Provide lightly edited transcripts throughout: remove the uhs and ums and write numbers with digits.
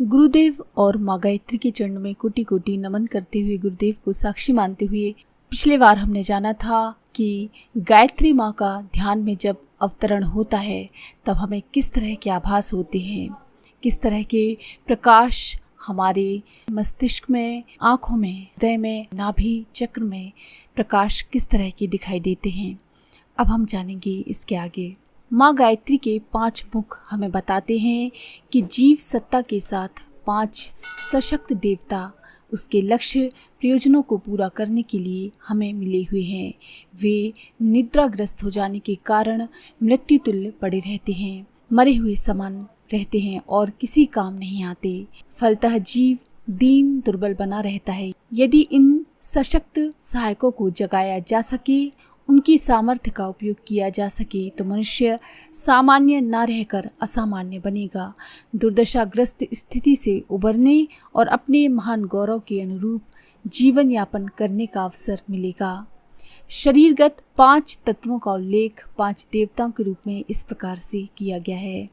गुरुदेव और माँ गायत्री के चरणों में कोटि कोटि नमन करते हुए, गुरुदेव को साक्षी मानते हुए, पिछले बार हमने जाना था कि गायत्री माँ का ध्यान में जब अवतरण होता है तब हमें किस तरह के आभास होते हैं, किस तरह के प्रकाश हमारे मस्तिष्क में, आँखों में, हृदय में, नाभि चक्र में प्रकाश किस तरह के दिखाई देते हैं। अब हम जानेंगे इसके आगे। माँ गायत्री के 5 मुख हमें बताते हैं कि जीव सत्ता के साथ 5 सशक्त देवता उसके लक्ष्य प्रयोजनों को पूरा करने के लिए हमें मिले हुए हैं। वे निद्राग्रस्त हो जाने के कारण मृत्यु तुल्य पड़े रहते हैं, मरे हुए समान रहते हैं और किसी काम नहीं आते। फलतः जीव दीन दुर्बल बना रहता है। यदि इन सशक्त सहायकों को जगाया जा सके, उनकी सामर्थ्य का उपयोग किया जा सके तो मनुष्य सामान्य न रहकर असामान्य बनेगा। दुर्दशाग्रस्त स्थिति से उबरने और अपने महान गौरव के अनुरूप जीवन यापन करने का अवसर मिलेगा। शरीरगत 5 तत्वों का उल्लेख 5 देवताओं के रूप में इस प्रकार से किया गया है।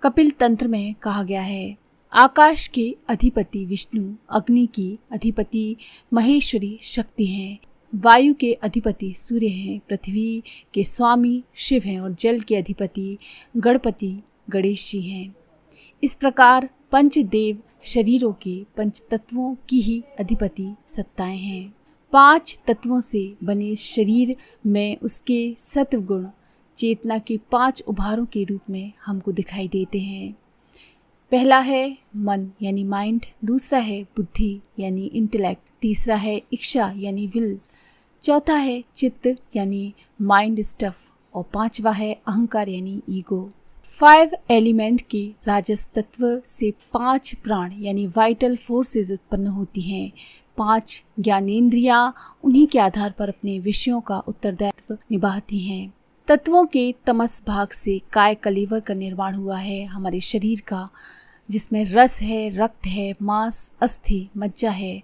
कपिल तंत्र में कहा गया है, आकाश के अधिपति विष्णु, अग्नि की अधिपति महेश्वरी शक्ति हैं, वायु के अधिपति सूर्य हैं, पृथ्वी के स्वामी शिव हैं और जल के अधिपति गणपति गणेश जी हैं। इस प्रकार पंचदेव शरीरों के 5 तत्वों की ही अधिपति सत्ताएं हैं। 5 तत्वों से बने शरीर में उसके सत्व गुण चेतना के 5 उभारों के रूप में हमको दिखाई देते हैं। पहला है मन यानी माइंड, दूसरा है बुद्धि यानी इंटेलेक्ट, तीसरा है इच्छा यानी विल, चौथा है चित्त यानी माइंड स्टफ और 5वां है अहंकार यानी ईगो। 5 एलिमेंट के राजस तत्व से 5 प्राण यानी वाइटल फोर्सेस उत्पन्न होती हैं। 5 ज्ञानेंद्रियां उन्हीं के आधार पर अपने विषयों का उत्तरदायित्व निभाती हैं। तत्वों के तमस भाग से काय कलेवर का निर्माण हुआ है हमारे शरीर का, जिसमें रस है, रक्त है, मांस, अस्थि, मज्जा है।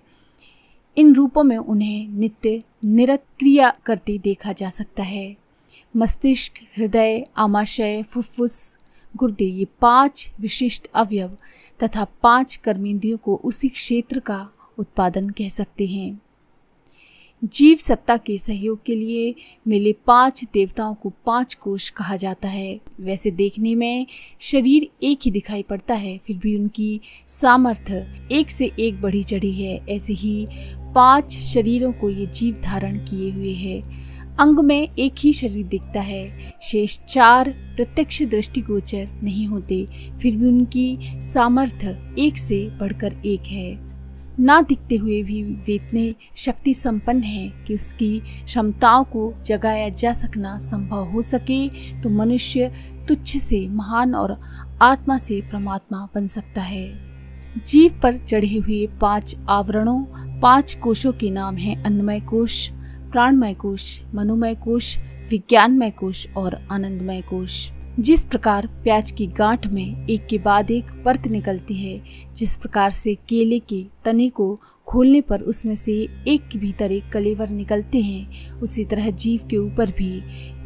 इन रूपों में उन्हें नित्य निरत क्रिया करते देखा जा सकता है। मस्तिष्क, हृदय, आमाशय, फुफ्फुस, गुर्दे, ये 5 विशिष्ट अवयव तथा 5 कर्मेंद्रियों को उसी क्षेत्र का उत्पादन कह सकते हैं। जीव सत्ता के सहयोग के लिए मिले 5 देवताओं को 5 कोश कहा जाता है। वैसे देखने में शरीर एक ही दिखाई पड़ता है, फिर भी उनकी सामर्थ्य एक से एक बढ़ी चढ़ी है। ऐसे ही 5 शरीरों को ये जीव धारण किए हुए है। अंग में एक ही शरीर दिखता है, शेष 4 प्रत्यक्ष दृष्टिगोचर नहीं होते, फिर भी उनकी सामर्थ्य एक से बढ़कर एक है। ना दिखते हुए भी वे इतने शक्ति संपन्न हैं कि उसकी क्षमताओं को जगाया जा सकना संभव हो सके तो मनुष्य तुच्छ से महान और आत्मा से परमात्मा बन सकता है। जीव पर चढ़े हुए 5 आवरणों, 5 कोशों के नाम हैं अन्नमय कोश, प्राणमय कोश, मनोमय कोश, विज्ञानमय कोश और आनंदमय कोश। जिस प्रकार प्याज की गांठ में एक के बाद एक परत निकलती है, जिस प्रकार से केले के तने को खोलने पर उसमें से एक के भीतर एक कलेवर निकलते हैं, उसी तरह जीव के ऊपर भी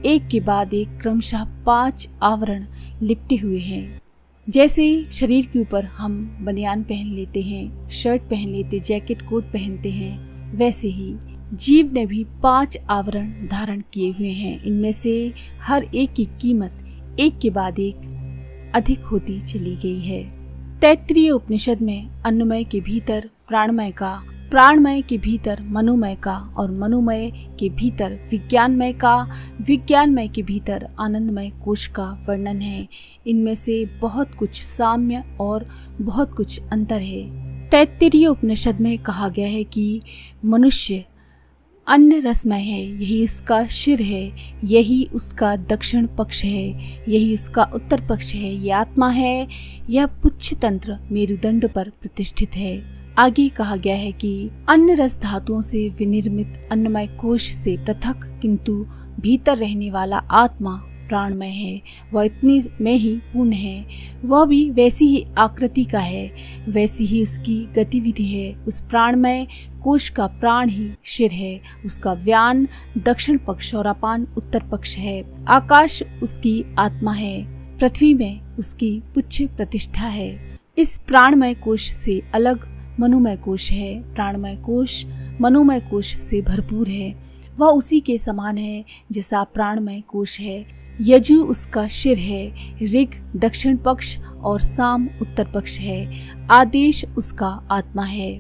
एक के बाद एक क्रमशः 5 आवरण लिपटे हुए हैं। जैसे शरीर के ऊपर हम बनियान पहन लेते हैं, शर्ट पहन लेते, जैकेट कोट पहनते हैं, वैसे ही जीव ने भी 5 आवरण धारण किए हुए हैं। इनमें से हर एक की कीमत एक के बाद एक अधिक होती चली गई है। तैत्तिरीय उपनिषद में अन्नमय के भीतर प्राणमय का, प्राणमय के भीतर मनोमय का और मनोमय के भीतर विज्ञानमय का, विज्ञानमय के भीतर आनंदमय कोश का वर्णन है। इनमें से बहुत कुछ साम्य और बहुत कुछ अंतर है। तैत्तिरीय उपनिषद में कहा गया है कि मनुष्य अन्न रसमय है, यही उसका शिर है, यही उसका दक्षिण पक्ष है, यही उसका उत्तर पक्ष है, यह आत्मा है, यह पुच्छ तंत्र मेरुदंड पर प्रतिष्ठित है। आगे कहा गया है कि अन्न रस धातुओं से विनिर्मित अन्नमय कोश से पृथक किंतु भीतर रहने वाला आत्मा प्राणमय है। वह इतनी में ही पूर्ण है, वह भी वैसी ही आकृति का है, वैसी ही उसकी गतिविधि है। उस प्राणमय कोश का प्राण ही शिर है, उसका व्यान दक्षिण पक्ष और अपान उत्तर पक्ष है। आकाश उसकी आत्मा है, पृथ्वी में उसकी पुच्छ प्रतिष्ठा है, इस प्राणमय कोश से अलग मनोमय कोश है। प्राणमय कोश मनोमय कोश से भरपूर है। वह उसी के समान है जैसा प्राणमय कोश है। यजु उसका शिर है, ऋग दक्षिण पक्ष और साम उत्तर पक्ष है। आदेश उसका आत्मा है।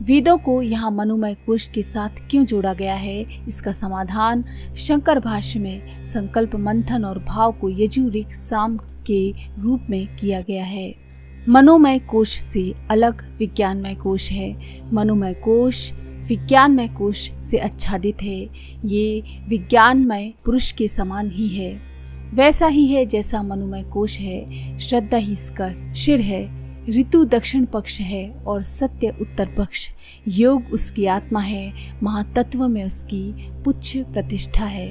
वेदों को यहाँ मनोमय कोश के साथ क्यों जोड़ा गया है, इसका समाधान शंकर भाष्य में संकल्प मंथन और भाव को यजु ऋग साम के रूप में किया गया है। मनोमय कोश से अलग विज्ञानमय कोश है। मनोमय कोश विज्ञानमय कोश से आच्छादित है। ये विज्ञानमय पुरुष के समान ही है, वैसा ही है जैसा मनोमय कोश है। श्रद्धा ही इसका शिर है, ऋतु दक्षिण पक्ष है और सत्य उत्तर पक्ष। योग उसकी आत्मा है, महातत्व में उसकी पुच्छ प्रतिष्ठा है।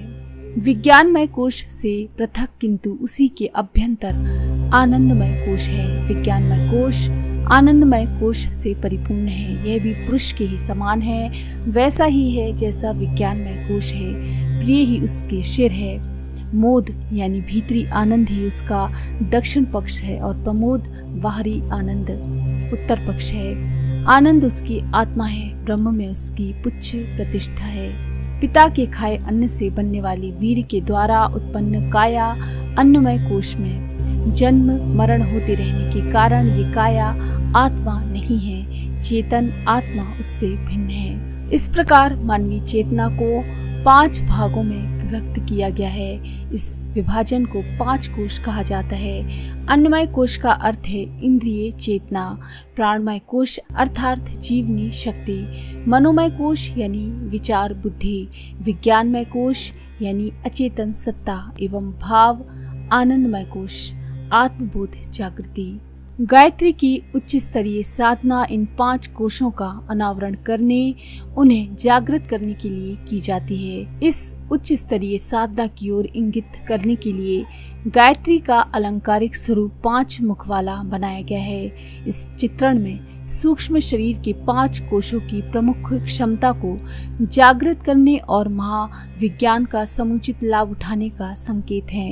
विज्ञानमय कोश से पृथक किंतु उसी के अभ्यंतर आनंदमय कोश है। विज्ञानमय कोश आनंदमय कोश से परिपूर्ण है। यह भी पुरुष के ही समान है, वैसा ही है जैसा विज्ञानमय कोश है। प्रिय ही उसके शिर है। मोद यानी भीतरी आनंद ही उसका दक्षिण पक्ष है और प्रमोद बाहरी आनंद उत्तर पक्ष है। आनंद उसकी आत्मा है, ब्रह्म में उसकी पुच्छ प्रतिष्ठा है। पिता के खाए अन्न से बनने वाली वीर के द्वारा उत्पन्न काया अन्नमय कोश में जन्म मरण होते रहने के कारण ये काया आत्मा नहीं है, चेतन आत्मा उससे भिन्न है। इस प्रकार मानवीय चेतना को 5 भागों में विभक्त किया गया है। इस विभाजन को 5 कोश कहा जाता है। अन्नमय कोश का अर्थ है इंद्रिय चेतना, प्राणमय कोश अर्थात जीवनी शक्ति, मनोमय कोश यानी विचार बुद्धि, विज्ञानमय कोश यानी अचेतन सत्ता एवं भाव, आनंदमय कोश आत्मबोध जागृति। गायत्री की उच्च स्तरीय साधना इन 5 कोशों का अनावरण करने, उन्हें जागृत करने के लिए की जाती है। इस उच्च स्तरीय साधना की ओर इंगित करने के लिए गायत्री का अलंकारिक स्वरूप 5 मुख वाला बनाया गया है। इस चित्रण में सूक्ष्म शरीर के 5 कोशों की प्रमुख क्षमता को जागृत करने और महाविज्ञान का समुचित लाभ उठाने का संकेत है।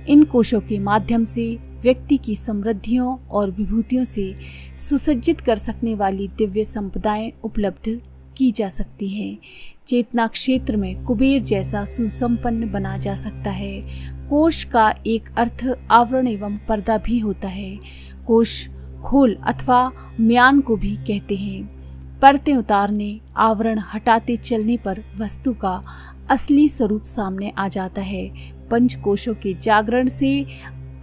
इन कोशों के माध्यम से व्यक्ति की समृद्धियों और विभूतियों से सुसज्जित कर सकने वाली दिव्य संपदाएं उपलब्ध की जा सकती हैं। चेतना क्षेत्र में कुबेर जैसा सुसंपन्न बना जा सकता है। कोश का एक अर्थ आवरण एवं पर्दा भी होता है। कोश खोल अथवा म्यान को भी कहते हैं। परतें उतारने, आवरण हटाते चलने पर वस्तु का असली स्वरूप सामने आ जाता है। पंच कोशों के जागरण से,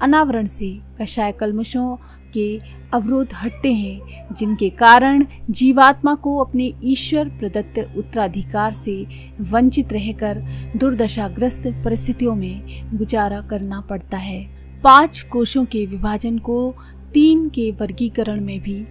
अनावरण से कषाय कल्मशों के अवरोध हटते हैं, जिनके कारण जीवात्मा को अपने ईश्वर प्रदत्त उत्तराधिकार से वंचित रहकर दुर्दशाग्रस्त परिस्थितियों में गुजारा करना पड़ता है। 5 कोशों के विभाजन को 3 के वर्गीकरण में भी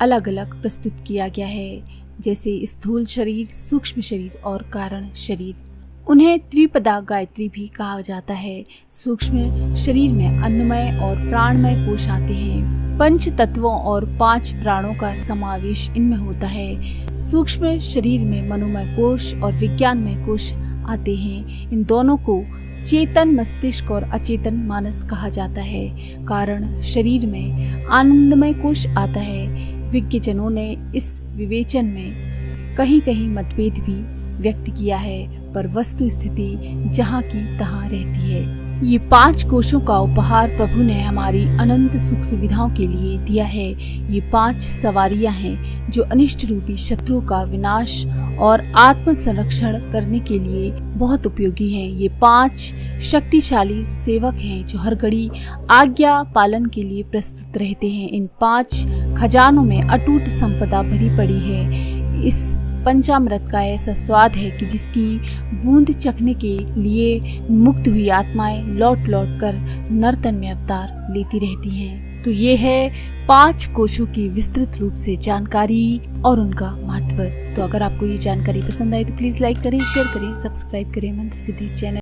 अलग अलग प्रस्तुत किया गया है, जैसे स्थूल शरीर, सूक्ष्म शरीर और कारण शरीर। उन्हें त्रिपदा गायत्री भी कहा जाता है। सूक्ष्म शरीर में अन्नमय और प्राणमय कोश आते हैं। 5 तत्वों और 5 प्राणों का समावेश इनमें होता है। सूक्ष्म शरीर में मनोमय कोश और विज्ञानमय कोश आते हैं। इन दोनों को चेतन मस्तिष्क और अचेतन मानस कहा जाता है। कारण शरीर में आनंदमय कोश आता है। विज्ञजनों ने इस विवेचन में कहीं कहीं मतभेद भी व्यक्त किया है, पर वस्तु स्थिति जहाँ की तहाँ रहती है। ये 5 कोशों का उपहार प्रभु ने हमारी अनंत सुख सुविधाओं के लिए दिया है। ये 5 सवारियां हैं जो अनिष्ट रूपी शत्रुओं का विनाश और आत्म संरक्षण करने के लिए बहुत उपयोगी हैं। ये 5 शक्तिशाली सेवक हैं जो हर घड़ी आज्ञा पालन के लिए प्रस्तुत रहते हैं। इन 5 खजानों में अटूट संपदा भरी पड़ी है। इस पंचामृत का ऐसा स्वाद है कि जिसकी बूंद चखने के लिए मुक्त हुई आत्माएं लौट लौट कर नर्तन में अवतार लेती रहती हैं। तो ये है 5 कोशों की विस्तृत रूप से जानकारी और उनका महत्व। तो अगर आपको ये जानकारी पसंद आए तो प्लीज लाइक करें, शेयर करें, सब्सक्राइब करें मंत्र सिद्धि चैनल।